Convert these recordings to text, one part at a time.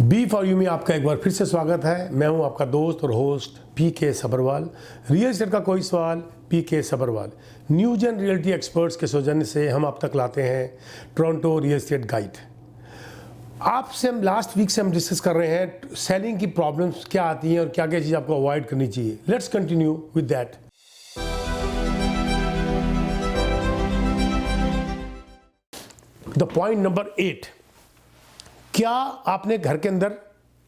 B for you में आपका एक बार फिर से स्वागत है। मैं हूं आपका दोस्त और host PK Sabharwal. Real estate का कोई सवाल PK सब्रवाल। न्यूजन रियल्टी एक्सपर्ट्स के सौजन्य से हम आप तक लाते हैं टोरंटो रियल एस्टेट गाइड। आपसे हम लास्ट वीक से हम डिस्कस कर रहे हैं सेलिंग की प्रॉब्लम्स क्या आती हैं और क्या क्या चीज़ आपको अवॉइड करनी चाहिए। Let's continue with that. The point number 8, क्या आपने घर के अंदर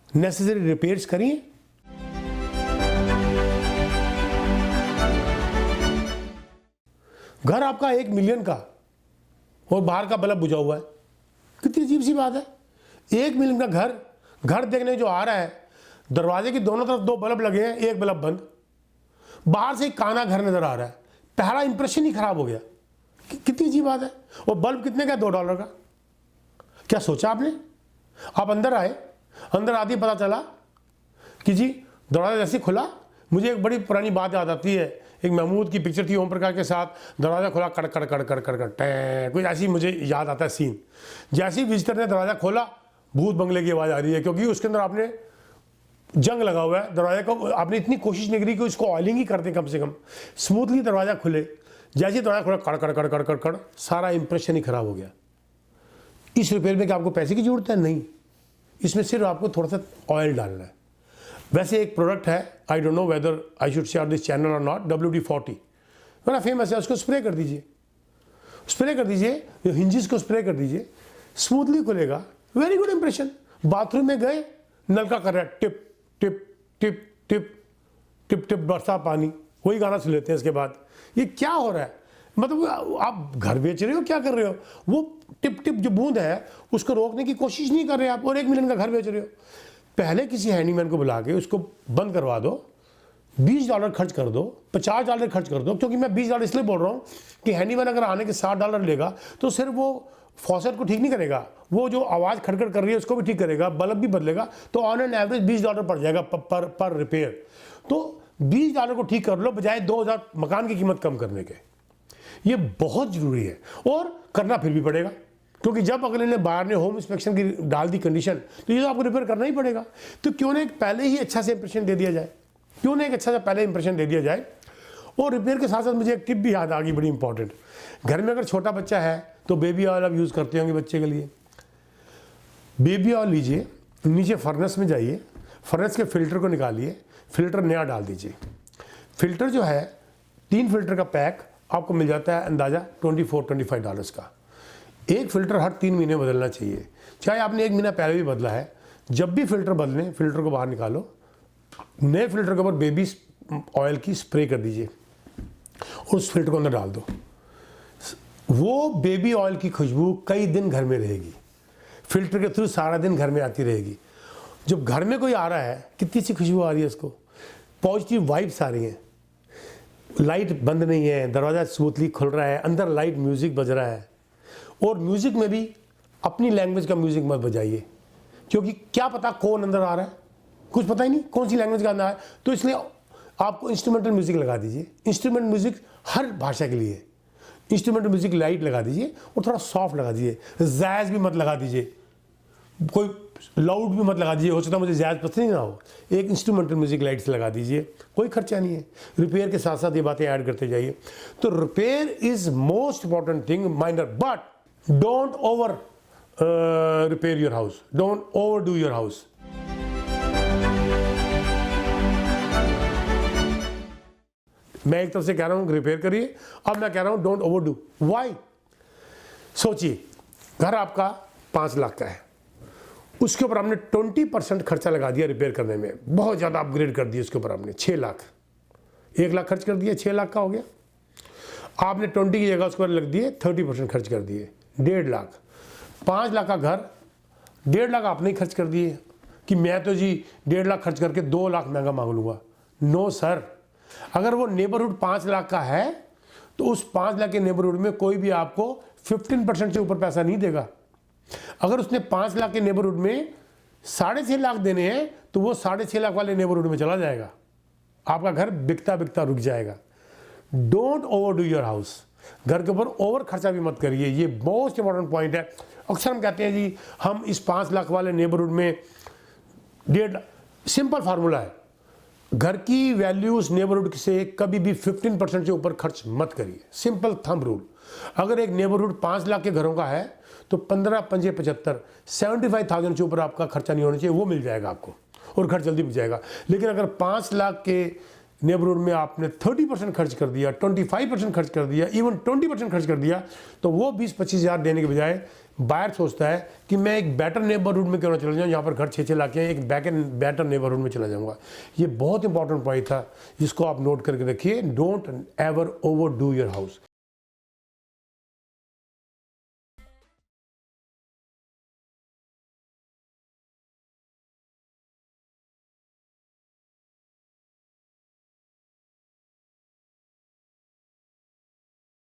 नेसेसरी रिपेयर्स करी हैं? घर आपका 1 मिलियन का और बाहर का बल्ब बुझा हुआ है। कितनी अजीब सी बात है। 1 मिलियन का घर देखने जो आ रहा है, दरवाजे की दोनों तरफ 2 बल्ब लगे हैं, 1 बल्ब बंद। बाहर से एक काना घर नजर आ रहा है। पहला इंप्रेशन ही खराब हो गया। कितनी अजीब बात है। और बल्ब कितने का? $2 का। क्या सोचा आपने? आप अंदर आए, अंदर आते ही पता चला कि जी दरवाजा जैसे खुला, मुझे एक बड़ी पुरानी बात याद आती है। एक महमूद की पिक्चर थी ओम प्रकाश के साथ, दरवाजा खुला कड़ कड़ कड़ कड़ कड़ कड़ टैं, कुछ ऐसी मुझे याद आता है सीन। जैसे ही विजिटर ने दरवाजा खोला, भूत बंगले की आवाज़ आ रही है, क्योंकि उसके अंदर आपने जंग लगा हुआ है। दरवाजे को आपने इतनी कोशिश नहीं करी कि उसको ऑयलिंग ही करते कम से कम, स्मूथली दरवाजा खुले। जैसे ही दरवाजा खुला कड़ कड़ कड़ कड़ कड़ कड़, सारा इंप्रेशन ही खराब हो गया। इस रिपेयर में क्या आपको पैसे की जरूरत है? नहीं, इसमें सिर्फ आपको थोड़ा सा ऑयल डालना है। वैसे एक प्रोडक्ट है, I don't know whether I should share this channel और नॉट, WD-40 बड़ा फेमस है। उसको स्प्रे कर दीजिए, हिंजिस को स्प्रे कर दीजिए, स्मूथली खुलेगा। Very good impression. बाथरूम में गए, नलका कर रहा है tip tip tip tip tip tip, बरसा पानी, वही गाना सुन लेते हैं। इसके बाद ये क्या हो रहा है? मतलब आप घर बेच रहे हो, क्या कर रहे हो? वो टिप टिप जो बूंद है उसको रोकने की कोशिश नहीं कर रहे आप, और 1 मिलियन का घर बेच रहे हो। पहले किसी हैंडीमैन को बुला के उसको बंद करवा दो, $20 खर्च कर दो, $50 खर्च कर दो। क्योंकि मैं $20 इसलिए बोल रहा हूँ कि हैंडीमैन अगर आने के $60 लेगा तो सिर्फ वो फॉसेट को ठीक नहीं करेगा, वो जो आवाज़ खड़खड़ कर रही है उसको भी ठीक करेगा, बल्ब भी बदलेगा। तो ऑन एन एवरेज $20 पड़ जाएगा पर रिपेयर। तो $20 को ठीक कर लो, बजाय 2000 मकान की कीमत कम करने के। ये बहुत ज़रूरी है, और करना फिर भी पड़ेगा, क्योंकि जब अगले ने बाहर ने होम इंस्पेक्शन की डाल दी कंडीशन, तो ये तो आपको रिपेयर करना ही पड़ेगा। तो क्यों ना एक पहले ही अच्छा से इंप्रेशन दे दिया जाए, और रिपेयर के साथ साथ मुझे एक टिप भी याद आ गई, बड़ी इंपॉर्टेंट। घर में अगर छोटा बच्चा है तो बेबी ऑयल आप यूज़ करते होंगे बच्चे के लिए। बेबी ऑयल लीजिए, नीचे फर्नेस में जाइए, फर्नेस के फिल्टर को निकालिए, फिल्टर नया डाल दीजिए। फिल्टर जो है 3 फिल्टर का पैक आपको मिल जाता है अंदाज़ा $24-25 का। एक फिल्टर हर 3 महीने बदलना चाहिए, चाहे आपने 1 महीना पहले भी बदला है। जब भी फिल्टर बदलें, फिल्टर को बाहर निकालो, नए फिल्टर के ऊपर बेबी ऑयल की स्प्रे कर दीजिए और उस फिल्टर को अंदर डाल दो। वो बेबी ऑयल की खुशबू कई दिन घर में रहेगी, फिल्टर के थ्रू सारा दिन घर में आती रहेगी। जब घर में कोई आ रहा है, कितनी सी खुशबू आ रही है, उसको पॉजिटिव वाइब्स आ रही हैं। लाइट बंद नहीं है, दरवाज़ा स्मूथली खुल रहा है, अंदर लाइट म्यूज़िक बज रहा है। और म्यूज़िक में भी अपनी लैंग्वेज का म्यूज़िक मत बजाइए, क्योंकि क्या पता कौन अंदर आ रहा है, कुछ पता ही नहीं कौन सी लैंग्वेज का अंदर है। तो इसलिए आपको इंस्ट्रूमेंटल म्यूज़िक लगा दीजिए। इंस्ट्रूमेंट म्यूज़िक हर भाषा के लिए, इंस्ट्रूमेंटल म्यूज़िक लाइट लगा दीजिए और थोड़ा सॉफ्ट लगा दीजिए। जैज़ भी मत लगा दीजिए, कोई लाउड भी मत लगा दीजिए, हो सकता है मुझे जैज़ पसंद ही ना हो। एक इंस्ट्रूमेंटल म्यूज़िक लाइट से लगा दीजिए, कोई खर्चा नहीं है। रिपेयर के साथ साथ ये बातें ऐड करते जाइए। तो repair is most important thing, minor, but don't over repair your house, don't over do your house. मैं एक तरफ से कह रहा हूँ रिपेयर करिए, अब मैं कह रहा हूँ डोंट ओवर डू। वाई? सोचिए, घर आपका 5 लाख का है, उसके ऊपर आपने 20% खर्चा लगा दिया रिपेयर करने में, बहुत ज़्यादा अपग्रेड कर दिया। उसके ऊपर आपने 6 लाख, 1 लाख खर्च कर दिया, 6 लाख का हो गया। आपने 20 की जगह उसके ऊपर लग दिए 30% खर्च कर दिए, 1.5 लाख। 5 लाख का घर 1.5 लाख आपने ही खर्च कर दिए कि मैं तो जी 1.5 लाख खर्च करके 2 लाख महंगा मांग लूँगा। नो सर, अगर वो नेबरहुड 5 लाख का है तो उस 5 लाख के नेबरहुड में कोई भी आपको 15% से ऊपर पैसा नहीं देगा। अगर उसने 5 लाख के नेबरहुड में 6.5 लाख देने हैं तो वो 6.5 लाख वाले नेबरहुड में चला जाएगा, आपका घर बिकता बिकता रुक जाएगा। Don't over do your house. घर के ऊपर ओवर खर्चा भी मत करिए, ये मोस्ट इंपॉर्टेंट पॉइंट है। अक्सर हम कहते हैं जी हम इस 5 लाख वाले नेबरहुड में सिंपल फार्मूला है, घर की वैल्यू उस नेबरहुड से कभी भी 15% से ऊपर खर्च मत करिए। Simple thumb rule. अगर एक नेबरहुड 5 लाख के घरों का है तो 15 पंजे 75, 75,000 से ऊपर आपका खर्चा नहीं होना चाहिए, वो मिल जाएगा आपको और घर जल्दी बिक जाएगा। लेकिन अगर 5 लाख के नेबरहुड में आपने 30% खर्च कर दिया, 25% खर्च कर दिया, इवन 20% खर्च कर दिया, तो वो 20-25 हज़ार देने के बजाय बायर सोचता है कि मैं एक बेटर नेबरहुड में क्यों ना चला जाऊँ, यहाँ पर घर 6-6 लाख के, एक बेटर नेबरहुड में चला जाऊँगा। ये बहुत इंपॉर्टेंट पॉइंट था जिसको आप नोट करके रखिए। Don't ever over do your house.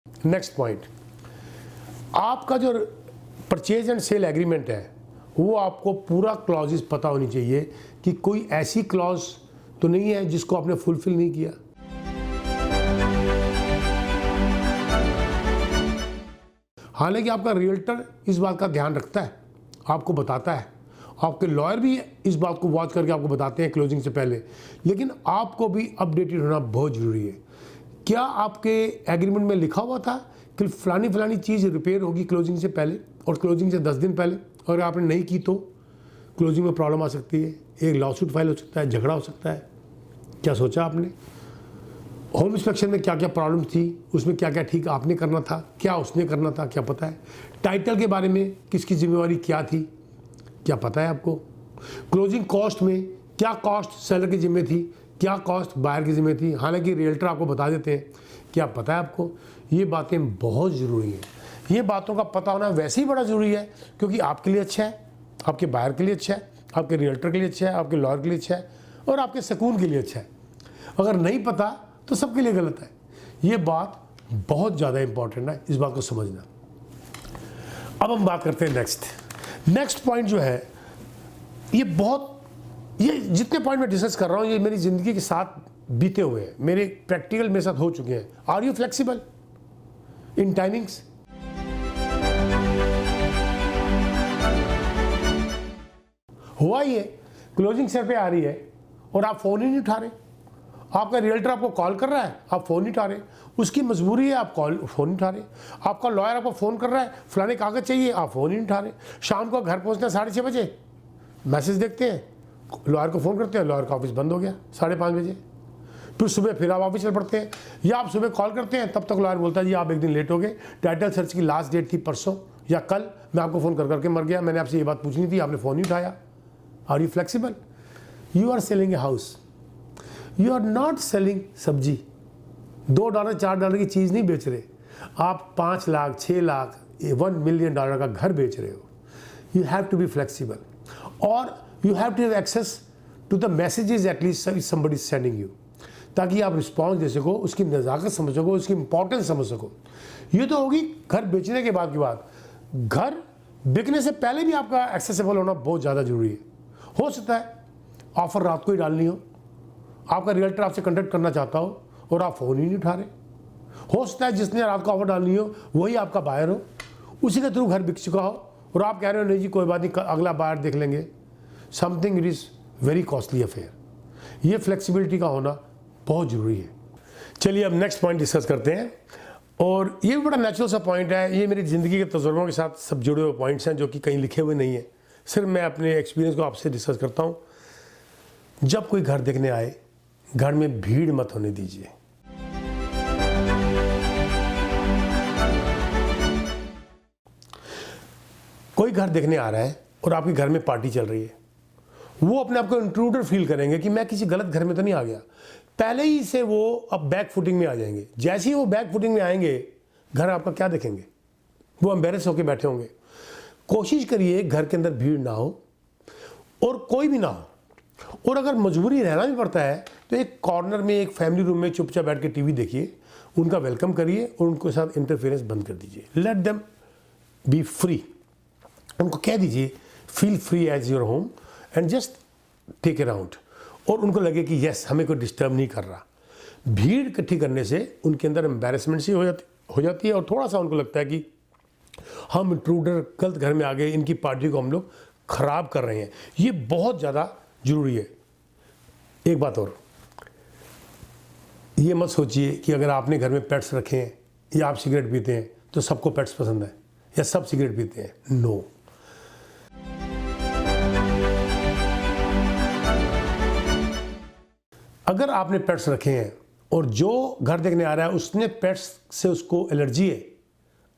Next point, आपका जो परचेज एंड सेल एग्रीमेंट है वो आपको पूरा क्लॉजेस पता होनी चाहिए कि कोई ऐसी क्लॉज तो नहीं है जिसको आपने फुलफिल नहीं किया। हालांकि आपका रियल्टर इस बात का ध्यान रखता है, आपको बताता है, आपके लॉयर भी इस बात को वॉच करके आपको बताते हैं क्लोजिंग से पहले, लेकिन आपको भी अपडेटेड होना बहुत ज़रूरी है। क्या आपके एग्रीमेंट में लिखा हुआ था कि फलानी चीज़ रिपेयर होगी क्लोजिंग से पहले और क्लोजिंग से 10 दिन पहले? अगर आपने नहीं की तो क्लोजिंग में प्रॉब्लम आ सकती है, एक लॉसूट फाइल हो सकता है, झगड़ा हो सकता है। क्या सोचा आपने? होम इंस्पेक्शन में क्या क्या प्रॉब्लम थी, उसमें क्या क्या ठीक आपने करना था, क्या उसने करना था, क्या पता है? टाइटल के बारे में किसकी जिम्मेवारी क्या थी, क्या पता है आपको? क्लोजिंग कॉस्ट में क्या कॉस्ट सेलर की जिम्मे थी, क्या कॉस्ट बायर की जिम्मे थी? हालांकि रियल्टर आपको बता देते हैं, क्या पता है आपको? ये बातें बहुत ज़रूरी हैं। ये बातों का पता होना वैसे ही बड़ा ज़रूरी है क्योंकि आपके लिए अच्छा है, आपके बायर के लिए अच्छा है, आपके रियल्टर के लिए अच्छा है, आपके लॉयर के लिए अच्छा है और आपके सुकून के लिए अच्छा है। अगर नहीं पता तो सबके लिए गलत है। ये बात बहुत ज़्यादा इंपॉर्टेंट है, इस बात को समझना। अब हम बात करते हैं नेक्स्ट पॉइंट जो है, ये जितने पॉइंट मैं डिस्कस कर रहा हूँ ये मेरी ज़िंदगी के साथ बीते हुए हैं, मेरे प्रैक्टिकल मेरे साथ हो चुके हैं। Are you flexible in timings? हुआ ये क्लोजिंग सर पे आ रही है और आप फ़ोन ही नहीं उठा रहे, आपका रियल्टर आपको कॉल कर रहा है, आप फ़ोन नहीं उठा रहे, उसकी मजबूरी है, आप फ़ोन नहीं उठा रहे, आपका लॉयर आपको फ़ोन कर रहा है, फलाने कागज़ चाहिए, आप फ़ोन ही नहीं उठा रहे, शाम को घर पहुंचना 6:30 बजे, मैसेज देखते हैं, लॉयर को फ़ोन करते हैं, लॉयर का ऑफिस बंद हो गया 5:30 बजे, फिर सुबह फिर आप ऑफिस चल पड़ते हैं, या आप सुबह कॉल करते हैं, तब तक लॉयर बोलता है जी आप एक दिन लेट हो गए, टाइटल सर्च की लास्ट डेट थी परसों या कल, मैं आपको फ़ोन करके मर गया, मैंने आपसे ये बात पूछनी थी, आपने फ़ोन नहीं उठाया। Are you flexible? You are selling a house, you are not selling sabzi. $2 $4 की चीज़ नहीं बेच रहे, आप 5 लाख 6 लाख $1 मिलियन का घर बेच रहे हो। You have to be flexible और you have to have access to the messages at least somebody is sending you, ताकि आप रिस्पॉन्स दे सको, उसकी नज़ाकत समझ सको, उसकी इंपॉर्टेंस समझ सको। ये तो होगी घर बेचने के बाद की बात। घर बिकने से पहले भी आपका एक्सेसिबल होना बहुत ज़्यादा ज़रूरी है। हो सकता है ऑफर रात को ही डालनी हो, आपका रियल्टर आपसे कंटेक्ट करना चाहता हो और आप फ़ोन ही नहीं उठा रहे। हो सकता है जिसने रात को ऑफर डालनी हो वही आपका बायर हो, उसी के थ्रू घर बिक चुका हो और आप कह रहे हो नहीं जी कोई बात नहीं, अगला बायर देख लेंगे। Something it is very costly affair. ये फ्लेक्सिबिलिटी का होना बहुत ज़रूरी है। चलिए अब नेक्स्ट पॉइंट डिस्कस करते हैं, और ये भी बड़ा नेचुरल सा पॉइंट है। ये मेरी ज़िंदगी के तजुर्बों के साथ सब जुड़े हुए पॉइंट्स हैं जो कि कहीं लिखे हुए नहीं है, सिर्फ मैं अपने एक्सपीरियंस को आपसे डिस्कस करता हूँ। जब कोई घर देखने आए, घर में भीड़ मत होने दीजिए। कोई घर देखने आ रहा है और आपके घर में पार्टी चल रही है, वो अपने आप को इंट्रूडर फील करेंगे कि मैं किसी गलत घर में तो नहीं आ गया। पहले ही से वो अब बैक फुटिंग में आ जाएंगे। जैसे ही वो बैक फुटिंग में आएंगे, घर आपका क्या देखेंगे? वो एम्बेरस होकर बैठे होंगे। कोशिश करिए घर के अंदर भीड़ ना हो और कोई भी ना हो, और अगर मजबूरी रहना भी पड़ता है तो एक कॉर्नर में, एक फैमिली रूम में चुपचाप बैठ के टीवी देखिए, उनका वेलकम करिए और उनके साथ इंटरफेरेंस बंद कर दीजिए। Let them be free. उनको कह दीजिए feel free as your home and just take around, और उनको लगे कि यस हमें कोई डिस्टर्ब नहीं कर रहा। भीड़ इकट्ठी करने से उनके अंदर एम्बैरेसमेंट सी हो जाती है और थोड़ा सा उनको लगता है कि हम इंट्रूडर गलत घर में आ गए, इनकी पार्टी को हम लोग ख़राब कर रहे हैं। ये बहुत ज़्यादा जरूरी है। एक बात और, ये मत सोचिए कि अगर आपने घर में पेट्स रखे हैं या आप सिगरेट पीते हैं तो सबको पेट्स पसंद है या सब सिगरेट पीते हैं। नो। अगर आपने पेट्स रखे हैं और जो घर देखने आ रहा है उसने पेट्स से उसको एलर्जी है,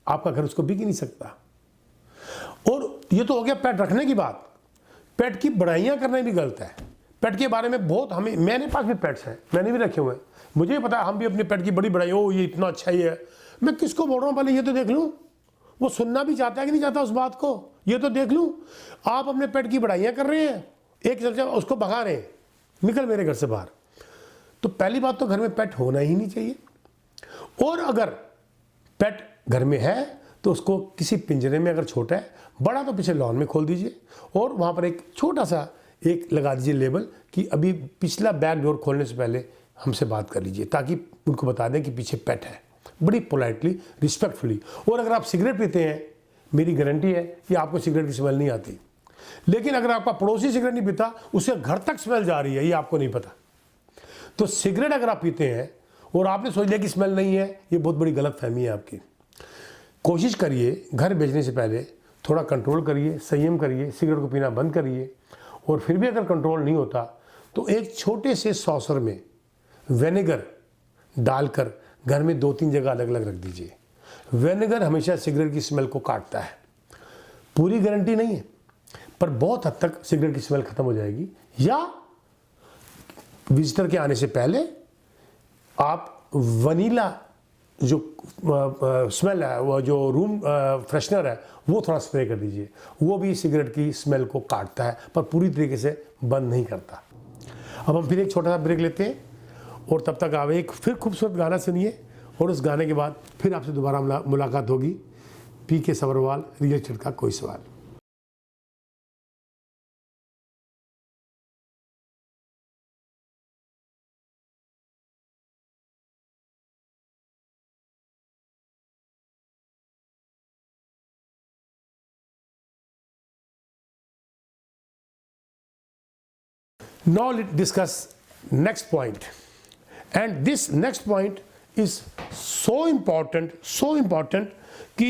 आपका घर उसको बिक ही नहीं सकता। और ये तो हो गया पेट रखने की बात। पेट की बड़ाइयाँ करना भी गलत है। पेट के बारे में बहुत मेरे पास भी पेट्स हैं, मैंने भी रखे हुए हैं, मुझे भी पता है, हम भी अपने पेट की बड़ी बड़ाई, ओ ये इतना अच्छा ही है। मैं किसको बोल रहा हूँ, पहले ये तो देख लूँ वो सुनना भी चाहता है कि नहीं चाहता उस बात को, ये तो देख लूँ। आप अपने पेट की बड़ाइयाँ कर रहे हैं, एक चर्चा उसको भगा रहे हैं, निकल मेरे घर से बाहर। तो पहली बात तो घर में पेट होना ही नहीं चाहिए। और अगर पेट घर में है तो उसको किसी पिंजरे में, अगर छोटा है, बड़ा तो पीछे लॉन में खोल दीजिए और वहाँ पर एक छोटा सा एक लगा दीजिए लेबल कि अभी पिछला बैक डोर खोलने से पहले हमसे बात कर लीजिए, ताकि उनको बता दें कि पीछे पेट है, बड़ी पोलाइटली, रिस्पेक्टफुली। और अगर आप सिगरेट पीते हैं, मेरी गारंटी है कि आपको सिगरेट की स्मेल नहीं आती। लेकिन अगर आपका पड़ोसी सिगरेट नहीं पीता, उसके घर तक स्मेल जा रही है, ये आपको नहीं पता। तो सिगरेट अगर आप पीते हैं और आपने सोच लिया कि स्मेल नहीं है, ये बहुत बड़ी गलत फहमी है आपकी। कोशिश करिए घर भेजने से पहले थोड़ा कंट्रोल करिए, संयम करिए, सिगरेट को पीना बंद करिए। और फिर भी अगर कंट्रोल नहीं होता तो एक छोटे से सॉसर में विनेगर डालकर घर में 2-3 जगह अलग अलग रख दीजिए। विनेगर हमेशा सिगरेट की स्मेल को काटता है। पूरी गारंटी नहीं है, पर बहुत हद तक सिगरेट की स्मेल खत्म हो जाएगी। या विजिटर के आने से पहले आप वनीला जो स्मेल है, वो जो रूम फ्रेशनर है, वो थोड़ा स्प्रे कर दीजिए। वो भी सिगरेट की स्मेल को काटता है, पर पूरी तरीके से बंद नहीं करता। अब हम फिर एक छोटा सा ब्रेक लेते हैं और तब तक आप एक फिर खूबसूरत गाना सुनिए और उस गाने के बाद फिर आपसे दोबारा मुलाकात होगी। पी.के. सब्रवाल, रियल एस्टेट का कोई सवाल। Now let's discuss next point, and this next point is so important कि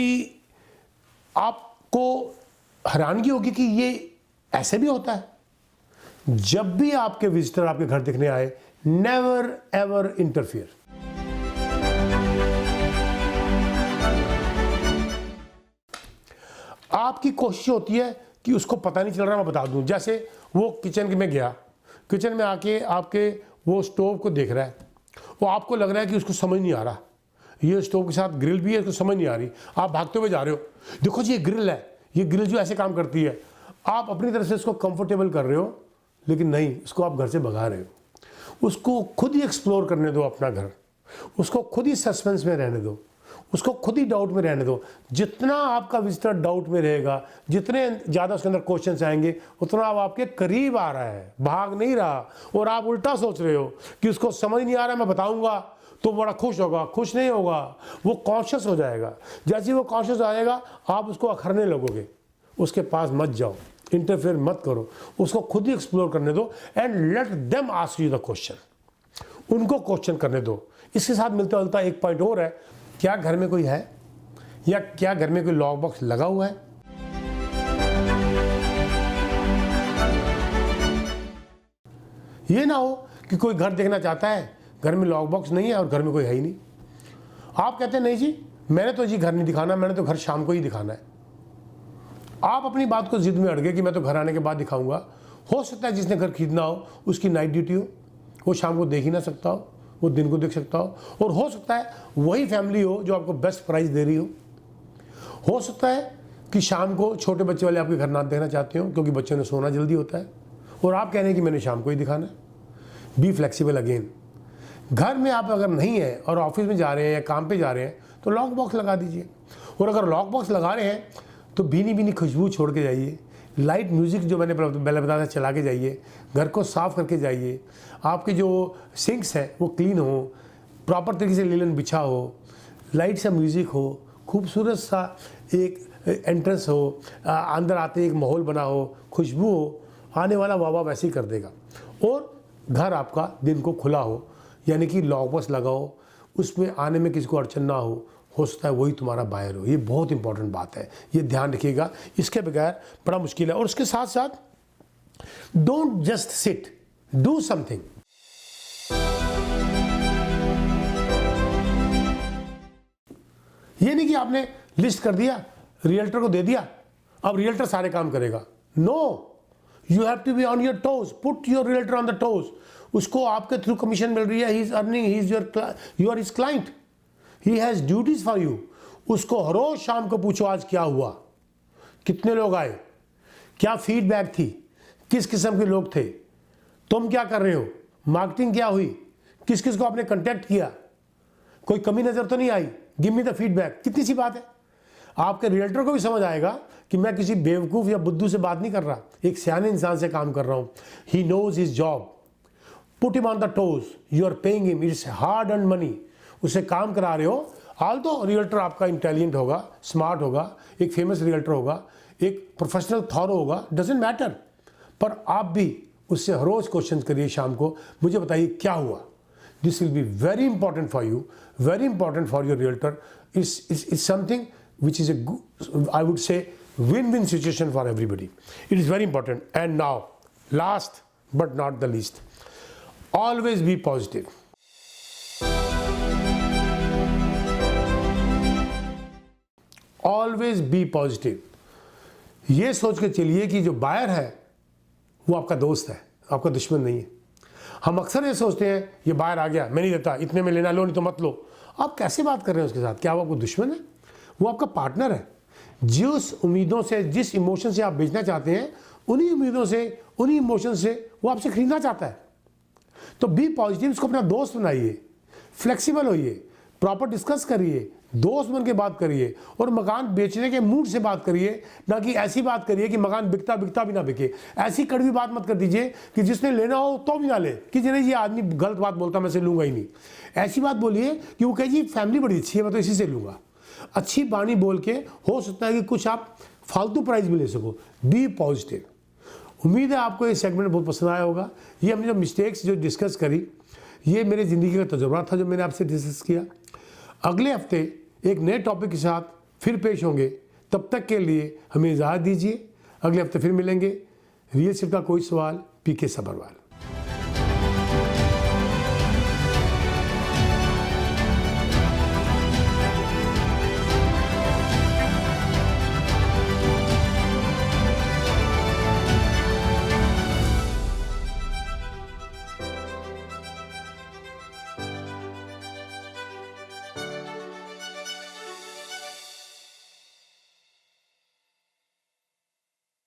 आपको हैरानगी होगी कि ये ऐसे भी होता है। जब भी आपके विजिटर आपके घर देखने आए, नेवर एवर इंटरफियर। आपकी कोशिश होती है कि उसको पता नहीं चल रहा, मैं बता दूं। जैसे वो किचन में गया, किचन में आके आपके वो स्टोव को देख रहा है, वो आपको लग रहा है कि उसको समझ नहीं आ रहा, ये स्टोव के साथ ग्रिल भी है, इसको समझ नहीं आ रही। आप भागते हुए जा रहे हो, देखो जी ये ग्रिल है, ये ग्रिल जो ऐसे काम करती है। आप अपनी तरफ से इसको कंफर्टेबल कर रहे हो, लेकिन नहीं, इसको आप घर से भगा रहे हो। उसको खुद ही एक्सप्लोर करने दो अपना घर, उसको खुद ही सस्पेंस में रहने दो, उसको खुद ही डाउट में रहने दो। जितना आपका विजिटर डाउट में रहेगा, जितने ज़्यादा उसके अंदर क्वेश्चन आएंगे, उतना अब आपके करीब आ रहा है, भाग नहीं रहा। और आप उल्टा सोच रहे हो कि उसको समझ नहीं आ रहा है, मैं बताऊंगा तो बड़ा खुश होगा। खुश नहीं होगा, वो कॉन्शियस हो जाएगा। जैसे वो कॉन्शियस हो जाएगा, आप उसको अखरने लगोगे। उसके पास मत जाओ, इंटरफेयर मत करो, उसको खुद ही एक्सप्लोर करने दो। And let them ask you the question, उनको क्वेश्चन करने दो। इसके साथ मिलता जुलता एक पॉइंट और है, क्या घर में कोई है या क्या घर में कोई लॉक बॉक्स लगा हुआ है? ये ना हो कि कोई घर देखना चाहता है, घर में लॉक बॉक्स नहीं है और घर में कोई है ही नहीं। आप कहते हैं नहीं जी, मैंने तो जी घर नहीं दिखाना, मैंने तो घर शाम को ही दिखाना है। आप अपनी बात को जिद में अड़ गए कि मैं तो घर आने के बाद दिखाऊंगा। हो सकता है जिसने घर खरीदना हो उसकी नाइट ड्यूटी हो, वो शाम को देख ही ना सकता हो, वो दिन को देख सकता हो। और हो सकता है वही फैमिली हो जो आपको बेस्ट प्राइस दे रही हो सकता है कि शाम को छोटे बच्चे वाले आपके घर ना देखना चाहते हो क्योंकि बच्चों ने सोना जल्दी होता है, और आप कह रहे हैं कि मैंने शाम को ही दिखाना है। Be flexible again. घर में आप अगर नहीं है और ऑफिस में जा रहे हैं या काम पे जा रहे हैं तो लॉक बॉक्स लगा दीजिए। और अगर लॉक बॉक्स लगा रहे हैं तो भीनी भीनी खुशबू छोड़ के जाइए, लाइट म्यूज़िक जो मैंने पहले बताया चला के जाइए, घर को साफ़ करके जाइए। आपके जो सिंक्स हैं वो क्लीन हो, प्रॉपर तरीके से लिनन बिछा हो, लाइट सा म्यूज़िक हो, खूबसूरत सा एक एंट्रेंस हो, अंदर आते एक माहौल बना हो, खुशबू हो, आने वाला वाह वैसे ही कर देगा। और घर आपका दिन को खुला हो, यानी कि लॉक बॉक्स लगाओ, उसमें आने में किसी को अड़चन ना हो सकता है वही तुम्हारा बायर हो। ये बहुत इंपॉर्टेंट बात है, ये ध्यान रखिएगा, इसके बगैर बड़ा मुश्किल है। और उसके साथ साथ don't just sit, do something. ये नहीं कि आपने लिस्ट कर दिया, रियल्टर को दे दिया, अब रियल्टर सारे काम करेगा। No, you have to be on your toes, put your realtor on the toes. उसको आपके थ्रू कमीशन मिल रही है, he is earning, he is you are his client, he has duties for you. उसको हर रोज शाम को पूछो आज क्या हुआ, कितने लोग आए, क्या फीडबैक थी, किस किस्म के लोग थे, तुम क्या कर रहे हो, मार्केटिंग क्या हुई, किस किस को आपने कांटेक्ट किया, कोई कमी नजर तो नहीं आई, गिव मी द फीडबैक। कितनी सी बात है। आपके रियल्टर को भी समझ आएगा कि मैं किसी बेवकूफ़ या बुद्धू से बात नहीं कर रहा, एक सियाने इंसान से काम कर रहा हूँ। He knows his job, put him on the toes, you are paying him, it's hard earn money. उसे काम करा रहे हो। हाल तो रियल्टर आपका इंटेलिजेंट होगा, स्मार्ट होगा, एक फेमस रियल्टर होगा, एक प्रोफेशनल थॉरो होगा, डजेंट मैटर, पर आप भी उससे हर रोज़ क्वेश्चन करिए शाम को, मुझे बताइए क्या हुआ। This will be very important for you, very important for your realtor. Is something which is I would say win-win situation for everybody. It is very important. And now, last but not the least, always be positive. Always be positive. ये सोच के चलिए कि जो buyer है वो आपका दोस्त है, आपका दुश्मन नहीं है। हम अक्सर ये सोचते हैं ये बायर आ गया, मैं नहीं देता, इतने में लेना, लो नहीं तो मत लो। आप कैसे बात कर रहे हैं उसके साथ? क्या वो आपको दुश्मन है? वो आपका पार्टनर है। जिस उम्मीदों से, जिस इमोशन से आप बेचना चाहते हैं, उन्हीं उम्मीदों से, उन्हीं इमोशन से वो आपसे खरीदना चाहता है। तो बी पॉजिटिव, उसको अपना दोस्त बनाइए, फ्लेक्सिबल होइए, प्रॉपर डिस्कस करिए, दोस्त बन के बात करिए, और मकान बेचने के मूड से बात करिए, ना कि ऐसी बात करिए कि मकान बिकता बिकता भी ना बिके। ऐसी कड़वी बात मत कर दीजिए कि जिसने लेना हो तो भी ना ले, कि नहीं ये आदमी गलत बात बोलता, मैं से लूंगा ही नहीं। ऐसी बात बोलिए कि वो कहे जी फैमिली बड़ी अच्छी है, मैं तो इसी से लूंगा। अच्छी बानी बोल के हो सकता है कि कुछ आप फालतू प्राइस भी ले सको। Be positive. उम्मीद है आपको ये सेगमेंट बहुत पसंद आया होगा। ये हमने जो मिस्टेक्स जो डिस्कस करी, ये मेरे ज़िंदगी का तजुर्बा था जो मैंने आपसे डिस्कस किया। अगले हफ्ते एक नए टॉपिक के साथ फिर पेश होंगे। तब तक के लिए हमें इजाज़त दीजिए। अगले हफ्ते फिर मिलेंगे। रियल एस्टेट का कोई सवाल, पीके सबरवाल।